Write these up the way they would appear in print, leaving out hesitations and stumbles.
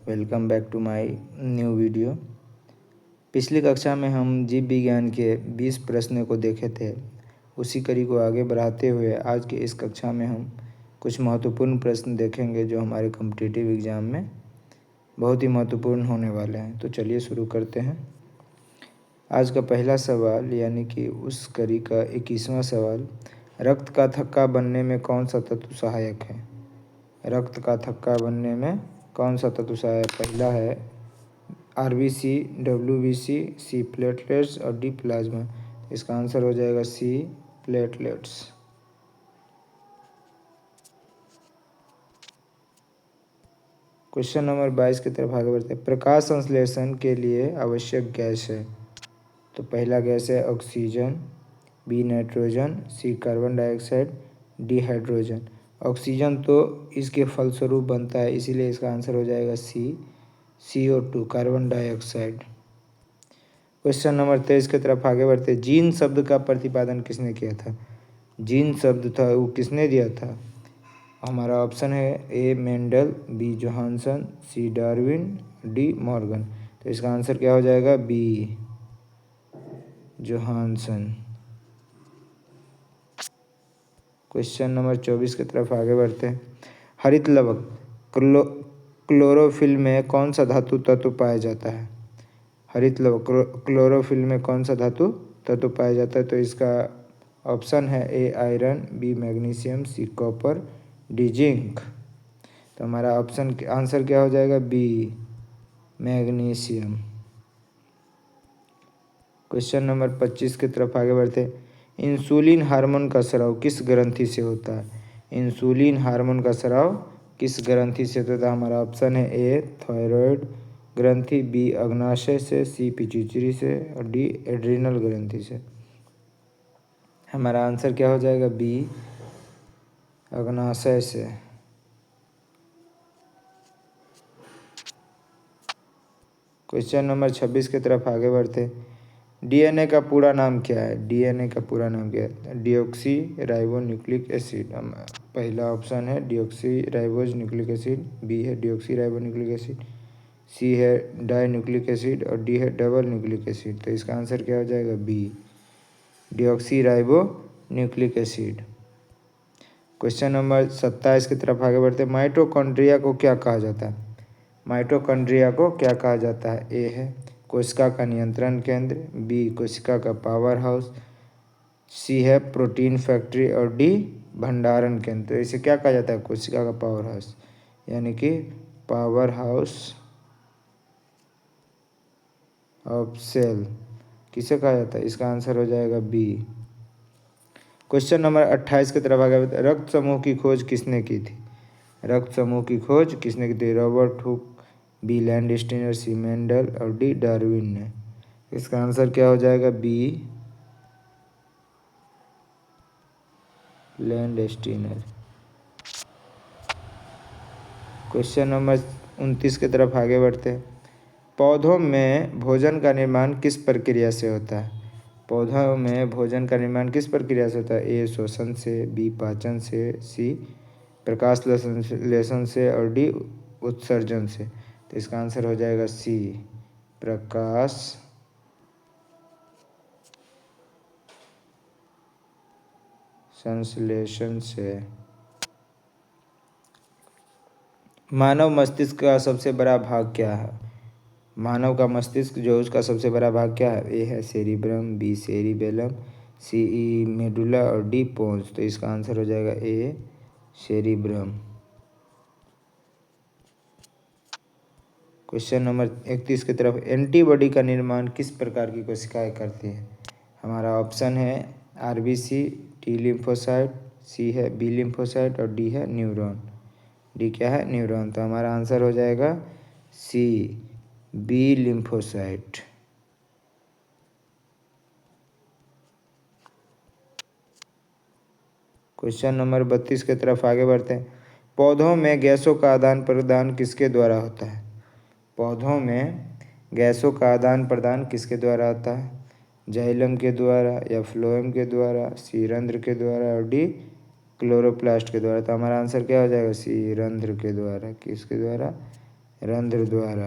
Welcome back to my new video. पिछली कक्षा में हम जीव विज्ञान के 20 प्रश्नों को देखे थे। उसी कड़ी को आगे बढ़ाते हुए आज के इस कक्षा में हम कुछ महत्वपूर्ण प्रश्न देखेंगे जो हमारे कॉम्पिटिटिव एग्ज़ाम में बहुत ही महत्वपूर्ण होने वाले हैं। तो चलिए शुरू करते हैं। आज का पहला सवाल यानी कि उस कड़ी का 21वां सवाल, रक्त का थक्का बनने में कौन सा तत्व सहायक है? रक्त का थक्का बनने में कौन सा तत्व सहायक? पहला है आरबीसी, डब्ल्यूबीसी, सी प्लेटलेट्स और डी प्लाज्मा। इसका आंसर हो जाएगा सी प्लेटलेट्स। क्वेश्चन नंबर 22 की तरफ आगे बढ़ते हैं। प्रकाश संश्लेषण के लिए आवश्यक गैस है। तो पहला गैस है oxygen, B nitrogen, C carbon dioxide, D hydrogen. Oxygen तो इसके फलस्वरूप बनता है, इसीलिए इसका आंसर हो जाएगा सी CO2 carbon dioxide. Question number 23 की तरफ आगे बढ़ते। जीन शब्द का प्रतिपादन किसने किया था? जीन शब्द था वो किसने दिया था? हमारा ऑप्शन है ए मेंडल, बी जोहानसन, सी डार्विन, डी मॉर्गन। तो इसका आंसर क्या हो जाएगा? B Johansson. क्वेश्चन नंबर 24 की तरफ आगे बढ़ते हैं। हरित लवक क्लोरोफिल में कौन सा धातु तत्व पाया जाता है? हरित लवक क्लोरोफिल में कौन सा धातु तत्व पाया जाता है? तो इसका ऑप्शन है A iron, B magnesium, C copper, D zinc. तो हमारा ऑप्शन आंसर क्या हो जाएगा? B magnesium. क्वेश्चन नंबर 25 की तरफ आगे बढ़ते हैं। इंसुलिन हार्मोन का स्राव किस ग्रंथि से होता है? इंसुलिन हार्मोन का स्राव किस ग्रंथि से होता है? हमारा ऑप्शन है ए थायराइड ग्रंथि, बी अग्नाशय से, सी पिट्यूटरी से और डी एड्रिनल ग्रंथि से। हमारा आंसर क्या हो जाएगा? बी अग्नाशय से। क्वेश्चन नंबर 26 की तरफ आगे बढ़ते। डीएनए का पूरा नाम क्या है? डीएनए का पूरा नाम क्या है? Deoxyribonucleic acid. पहला ऑप्शन है deoxyribose nucleic acid, B है deoxyribonucleic acid, C है डाई न्यूक्लिक एसिड और डी है डबल न्यूक्लिक एसिड। तो इसका आंसर क्या हो जाएगा? B deoxyribonucleic acid. Question number 27 की तरफ आगे बढ़ते। माइटोकॉन्ड्रिया को क्या कहा जाता है? माइटोकॉन्ड्रिया को क्या कहा जाता है? ए है कोशिका का नियंत्रण केंद्र, बी कोशिका का पावर हाउस, सी है प्रोटीन फैक्ट्री और डी भंडारण केंद्र। तो इसे क्या कहा जाता है? कोशिका का पावर हाउस, यानी कि पावर हाउस ऑफ सेल किसे कहा जाता है? इसका आंसर हो जाएगा बी। क्वेश्चन नंबर 28 की तरफ आगे बढ़ते। रक्त समूह की खोज किसने की थी? रक्त समूह की खोज किसने की थी? रॉबर्ट हुक, बी लैंडस्टीनर, सी मेंडल और डी डार्विन ने। इसका आंसर क्या हो जाएगा? B Landsteiner. क्वेश्चन नंबर 29 की तरफ आगे बढ़ते हैं। पौधों में भोजन का निर्माण किस प्रक्रिया से होता है? पौधों में भोजन का निर्माण किस प्रक्रिया से होता है? ए श्वसन से, बी पाचन से, सी प्रकाश संश्लेषण से और डी उत्सर्जन से। तो इसका आंसर हो जाएगा सी प्रकाश संश्लेषण से। मानव मस्तिष्क का सबसे बड़ा भाग क्या है? मानव का मस्तिष्क जो उसका सबसे बड़ा भाग क्या है? ए है सेरिब्रम, बी सेरिबेलम, सी मेडुला और डी पोन्स। तो इसका आंसर हो जाएगा ए सेरिब्रम। क्वेश्चन नंबर 31 की तरफ। एंटीबॉडी का निर्माण किस प्रकार की कोशिकाएं करती हैं? हमारा ऑप्शन है आरबीसी, टी लिम्फोसाइट, सी है बी लिम्फोसाइट और डी है न्यूरॉन। डी क्या है? न्यूरॉन। तो हमारा आंसर हो जाएगा C B lymphocyte. Question number 32 की तरफ आगे बढ़ते हैं। पौधों में गैसों का आदान प्रदान किसके द्वारा होता है? पौधों में गैसों का आदान प्रदान किसके द्वारा होता है? जाइलम के द्वारा या फ्लोएम के द्वारा, सी रंध्र के द्वारा और डी क्लोरोप्लास्ट के द्वारा। तो हमारा आंसर क्या हो जाएगा? सी रंध्र के द्वारा। किसके द्वारा? रंध्र द्वारा।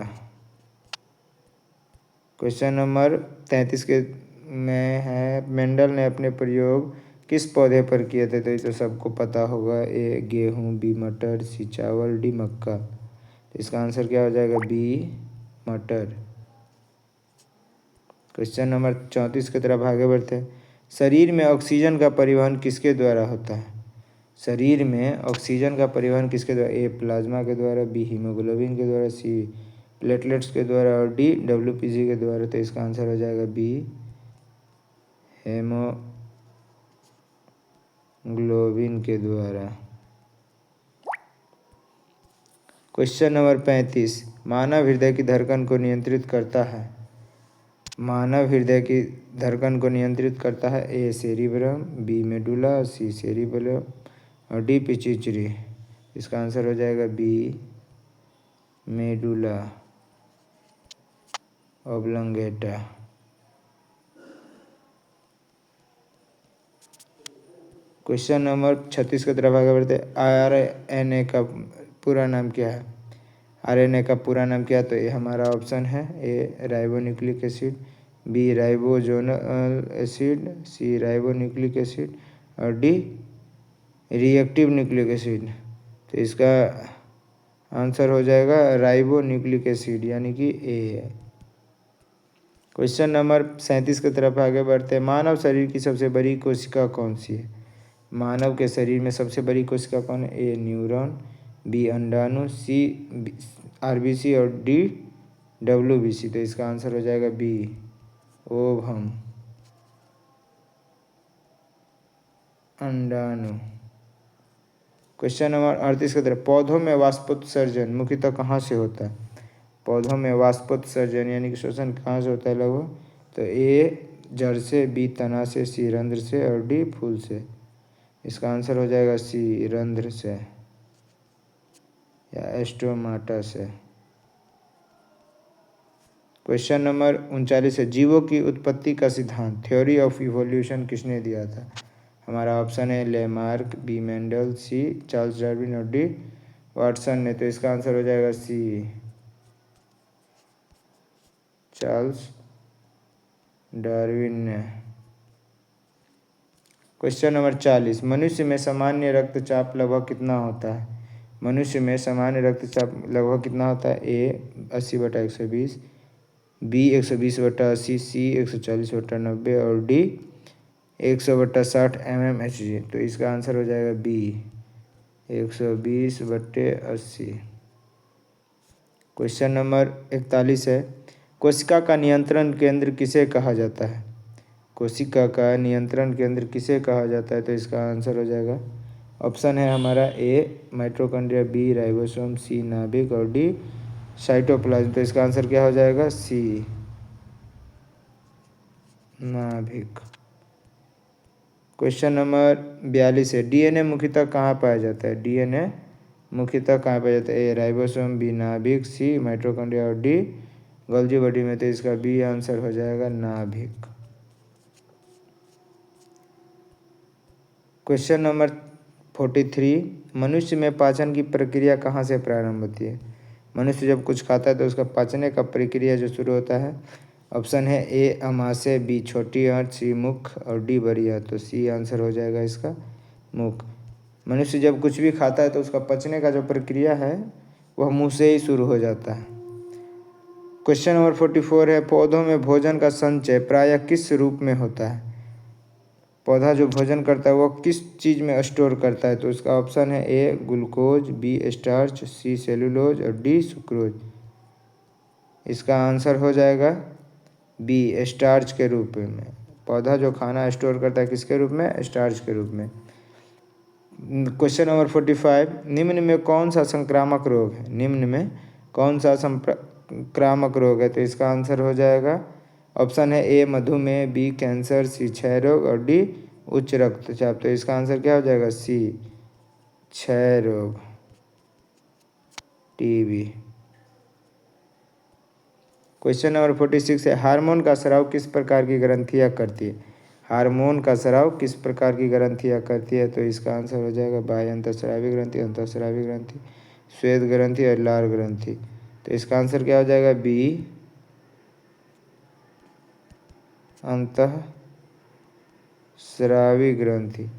क्वेश्चन नंबर 33 के में है, मेंडल ने अपने प्रयोग किस पौधे पर किए थे? तो ये तो सबको पता होगा। ए गेहूँ, बी मटर, सी चावल, डी मक्का। तो इसका आंसर क्या हो जाएगा? बी मटर। क्वेश्चन नंबर 34 की तरफ आगे बढ़ते हैं। शरीर में ऑक्सीजन का परिवहन किसके द्वारा होता है? शरीर में ऑक्सीजन का परिवहन किसके द्वारा? ए प्लाज्मा के द्वारा, बी हीमोग्लोबिन के द्वारा, सी प्लेटलेट्स के द्वारा और डी डब्ल्यूपीसी के द्वारा। तो इसका आंसर हो जाएगा बी हेमोग्लोबिन के द्वारा। क्वेश्चन नंबर 35, मानव हृदय की धड़कन को नियंत्रित करता है? मानव हृदय की धड़कन को नियंत्रित करता है। A cerebrum, B medulla, C cerebellum और डी पिट्यूटरी। इसका आंसर हो जाएगा B medulla oblongata. Question number 36 की तरफ आगे बढ़ते हैं। आरएनए का पूरा नाम क्या है? आरएनए का पूरा नाम क्या है? तो ये हमारा ऑप्शन है। ए राइबोन्यूक्लिक एसिड, बी राइबोजोनल एसिड, सी राइबोन्यूक्लिक एसिड और डी रिएक्टिव न्यूक्लिक एसिड। तो इसका आंसर हो जाएगा राइबोन्यूक्लिक एसिड, यानी कि ए है। क्वेश्चन नंबर 37 की तरफ आगे बढ़ते हैं। मानव शरीर की सबसे बड़ी कोशिका कौन सी है? मानव के शरीर में सबसे बड़ी कोशिका कौन है? ए न्यूरॉन, बी अंडाणु, सी आरबीसी और डी डब्ल्यूबीसी। तो इसका आंसर हो जाएगा बी ओवम, अंडाणु। क्वेश्चन नंबर 38 की तरफ, पौधों में वाष्पोत्सर्जन मुख्यतः कहाँ से होता है? पौधों में वाष्पोत्सर्जन यानी कि श्वसन कहाँ से होता है लगभग? तो ए जड़ से, बी तना से, सी रंध्र से और डी फूल से। इसका आंसर हो जाएगा सी रंध्र से या एस्टोमाटा से। क्वेश्चन नंबर 39 है, जीवों की उत्पत्ति का सिद्धांत थ्योरी ऑफ इवोल्यूशन किसने दिया था? हमारा ऑप्शन है Lamarck, B Mendel, C Charles Darwin और डी वाटसन ने। तो इसका आंसर हो जाएगा सी चार्ल्स डार्विन ने। क्वेश्चन नंबर 40, मनुष्य में सामान्य रक्तचाप लगभग कितना होता है? मनुष्य में सामान्य रक्तचाप लगभग कितना होता है? ए 80/120, बी 120/80, सी 140/90 और डी 100/60 mmHg। तो इसका आंसर हो जाएगा बी 120/80। क्वेश्चन नंबर 41 है, कोशिका का नियंत्रण केंद्र किसे कहा जाता है? कोशिका का नियंत्रण केंद्र किसे कहा जाता है? तो इसका आंसर हो जाएगा, ऑप्शन है हमारा ए माइटोकॉन्ड्रिया, बी राइबोसोम, सी नाभिक और डी साइटोप्लाज्म। तो इसका आंसर क्या हो जाएगा? सी नाभिक। क्वेश्चन नंबर 42 है, डीएनए मुख्यतः कहाँ पाया जाता है? डीएनए मुख्यतः कहाँ पाया जाता है? ए राइबोसोम, बी नाभिक, सी माइटोकॉन्ड्रिया और डी गोल्गी बॉडी में। तो इसका बी आंसर हो जाएगा नाभिक। क्वेश्चन नंबर 43, मनुष्य में पाचन की प्रक्रिया कहाँ से प्रारंभ होती है? मनुष्य जब कुछ खाता है तो उसका पाचन का प्रक्रिया जो शुरू होता है, ऑप्शन है ए अमाशय, बी छोटी आंत, सी मुख और डी बड़ी आंत। तो सी आंसर हो जाएगा इसका मुख। मनुष्य जब कुछ भी खाता है तो उसका पचने का जो प्रक्रिया है वह मुंह से ही शुरू हो जाता है। क्वेश्चन नंबर 44 है, पौधों में भोजन का संचय प्रायः किस रूप में होता है? पौधा जो भोजन करता है वो किस चीज़ में स्टोर करता है? तो इसका ऑप्शन है ए ग्लूकोज, बी स्टार्च, सी सेलुलोज और डी सुक्रोज। इसका आंसर हो जाएगा बी स्टार्च के रूप में। पौधा जो खाना स्टोर करता है किसके रूप में? स्टार्च के रूप में। क्वेश्चन नंबर 45, निम्न में कौन सा संक्रामक रोग है? निम्न में कौन सा संक्रामक रोग है? तो इसका आंसर हो जाएगा, ऑप्शन है ए मधुमेह, बी कैंसर, सी क्षय रोग और डी उच्च रक्तचाप। तो इसका आंसर क्या हो जाएगा? सी क्षय रोग, टीबी। क्वेश्चन नंबर 46 है, हार्मोन का स्राव किस प्रकार की ग्रंथियाँ करती है? हार्मोन का स्राव किस प्रकार की ग्रंथियाँ करती है? तो इसका आंसर हो जाएगा बाह्य अंतःस्रावी ग्रंथि, अंतःस्रावी ग्रंथि, श्वेत ग्रंथि और लार ग्रंथि। तो इसका आंसर क्या हो जाएगा? बी, अंतःस्रावी ग्रंथि।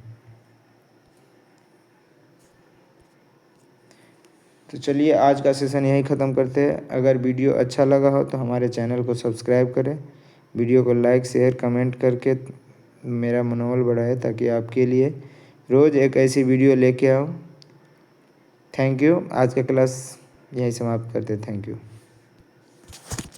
तो चलिए आज का सेशन यहीं ख़त्म करते हैं। अगर वीडियो अच्छा लगा हो तो हमारे चैनल को सब्सक्राइब करें, वीडियो को लाइक शेयर कमेंट करके मेरा मनोबल बढ़ाए, ताकि आपके लिए रोज़ एक ऐसी वीडियो लेके आऊँ। Thank you. आज का क्लास यहीं समाप्त करते हैं। Thank you.